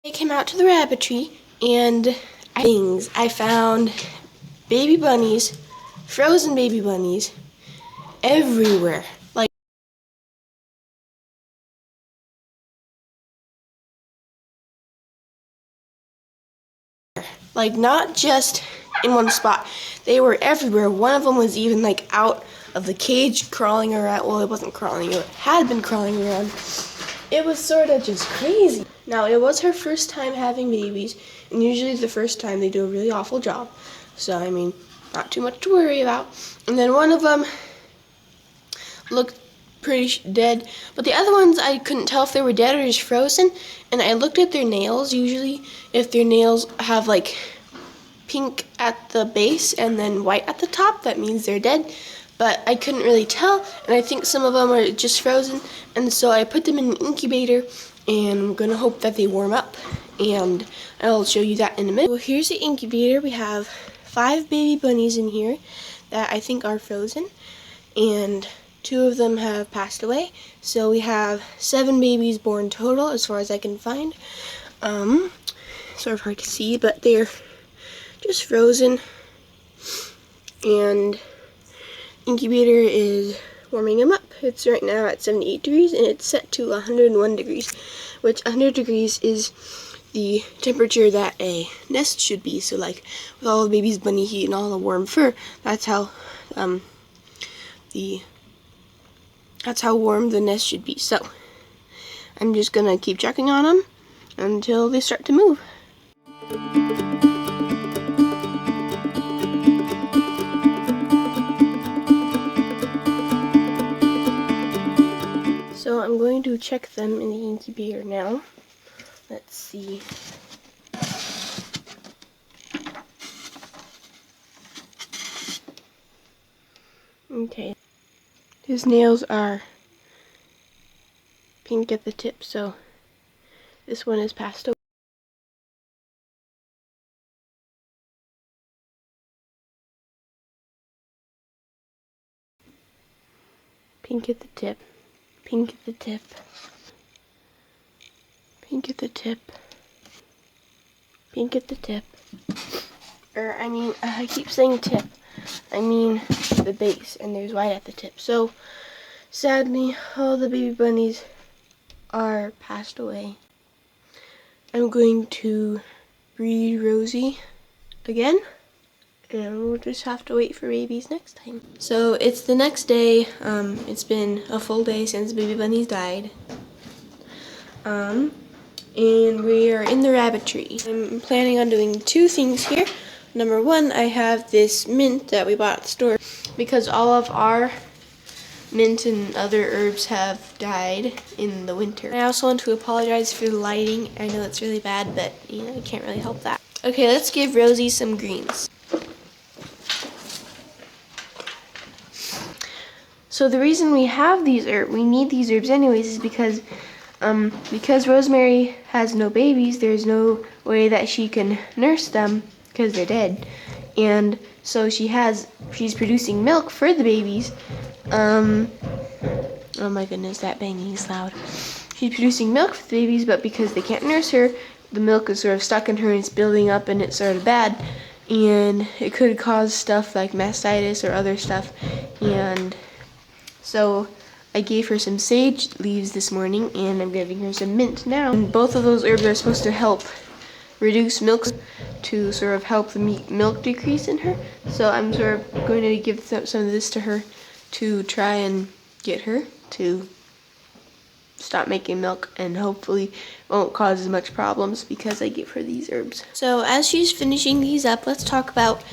I came out to the rabbitry and I found baby bunnies, frozen baby bunnies, everywhere. Like not just in one spot. They were everywhere. One of them was even like out of the cage crawling around. Well, it wasn't crawling, it had been crawling around. It was sort of just crazy. Now, it was her first time having babies, and usually the first time they do a really awful job. So, I mean, not too much to worry about. And then one of them looked pretty dead, but the other ones I couldn't tell if they were dead or just frozen. And I looked at their nails. Usually, if their nails have like pink at the base and then white at the top, that means they're dead. But I couldn't really tell, and I think some of them are just frozen, and so I put them in an incubator, and I'm gonna hope that they warm up, and I'll show you that in a minute. Well, here's the incubator. We have 5 baby bunnies in here that I think are frozen, and 2 of them have passed away, so we have 7 babies born total as far as I can find. Sort of hard to see, but they're just frozen, and incubator is warming them up. It's right now at 78 degrees and it's set to 101 degrees, which 100 degrees is the temperature that a nest should be. So like with all the baby's bunny heat and all the warm fur, that's how warm the nest should be. So I'm just gonna keep checking on them until they start to move. So I'm going to check them in the incubator now. Let's see. Okay. His nails are pink at the tip, so this one is passed away. Pink at the tip. Pink at the tip. Pink at the tip. Pink at the tip. I keep saying tip. I mean the base, and there's white at the tip. So, sadly, all the baby bunnies are passed away. I'm going to breed Rosie again, and we'll just have to wait for babies next time. So it's the next day. It's been a full day since baby bunnies died. And we are in the rabbitry. I'm planning on doing 2 things here. Number 1, I have this mint that we bought at the store because all of our mint and other herbs have died in the winter. I also want to apologize for the lighting. I know it's really bad, but you know, I can't really help that. Okay, let's give Rosie some greens. So the reason we have these we need these herbs anyways is because Rosemary has no babies, there's no way that she can nurse them because they're dead. And so she's producing milk for the babies. Oh my goodness, that banging is loud. She's producing milk for the babies, but because they can't nurse her, the milk is sort of stuck in her and it's building up and it's sort of bad. And it could cause stuff like mastitis or other stuff. And so I gave her some sage leaves this morning, and I'm giving her some mint now. And both of those herbs are supposed to help reduce milk, to sort of help the milk decrease in her. So I'm sort of going to give some of this to her to try and get her to stop making milk, and hopefully won't cause as much problems because I give her these herbs. So as she's finishing these up, let's talk about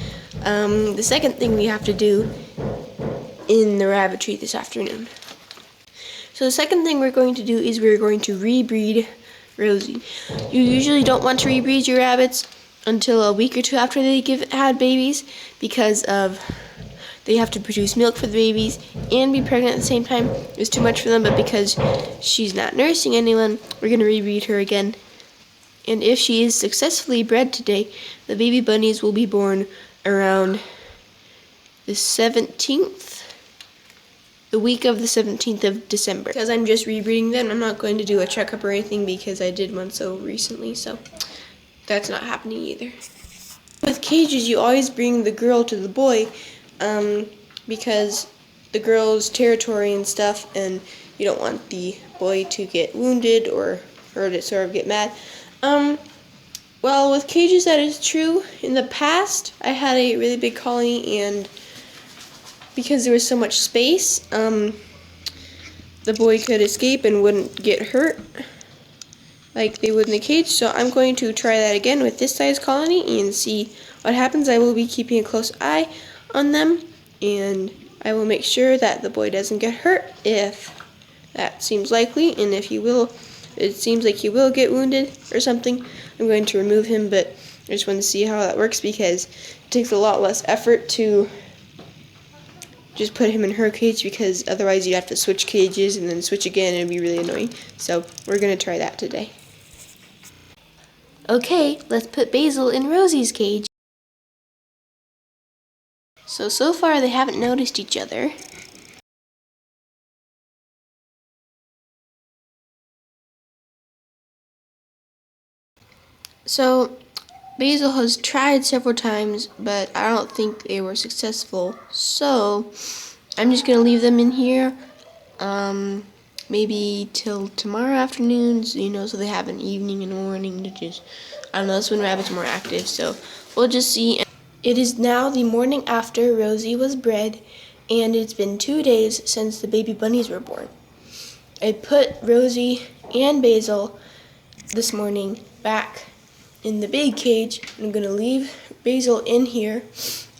the second thing we have to do in the rabbitry this afternoon. So the second thing we're going to do is we're going to rebreed Rosie. You usually don't want to rebreed your rabbits until a week or 2 after they had babies, because they have to produce milk for the babies and be pregnant at the same time. It's too much for them, but because she's not nursing anyone, we're going to rebreed her again. And if she is successfully bred today, the baby bunnies will be born around the 17th the week of the 17th of December. Because I'm just rebreeding them, I'm not going to do a checkup or anything because I did one so recently, so that's not happening either. With cages, you always bring the girl to the boy because the girl's territory and stuff, and you don't want the boy to get wounded or to sort of get mad. Well, with cages, that is true. In the past, I had a really big colony, and because there was so much space, the boy could escape and wouldn't get hurt like they would in the cage. So I'm going to try that again with this size colony and see what happens. I will be keeping a close eye on them, and I will make sure that the boy doesn't get hurt if that seems likely, and if it seems like he will get wounded or something, I'm going to remove him. But I just want to see how that works because it takes a lot less effort to just put him in her cage, because otherwise you'd have to switch cages and then switch again, and it'd be really annoying. So we're going to try that today. Okay, let's put Basil in Rosie's cage. So far they haven't noticed each other. So Basil has tried several times, but I don't think they were successful. So I'm just gonna leave them in here, maybe till tomorrow afternoon, so they have an evening and morning to just, I don't know, that's when rabbits are more active. So we'll just see. It is now the morning after Rosie was bred, and it's been 2 days since the baby bunnies were born. I put Rosie and Basil this morning back in the big cage. I'm going to leave Basil in here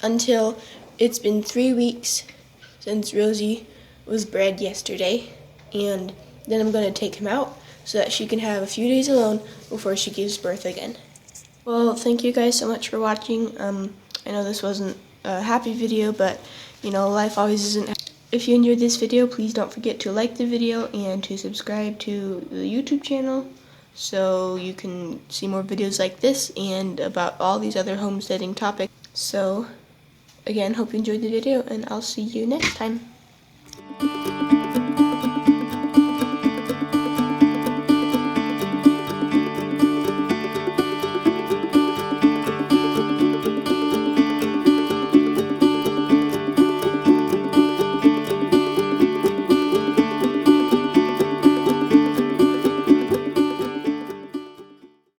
until it's been 3 weeks since Rosie was bred yesterday, and then I'm going to take him out so that she can have a few days alone before she gives birth again. Well, thank you guys so much for watching. I know this wasn't a happy video, but life always isn't happy. If you enjoyed this video, please don't forget to like the video and to subscribe to the YouTube channel so you can see more videos like this and about all these other homesteading topics. So again, hope you enjoyed the video, and I'll see you next time.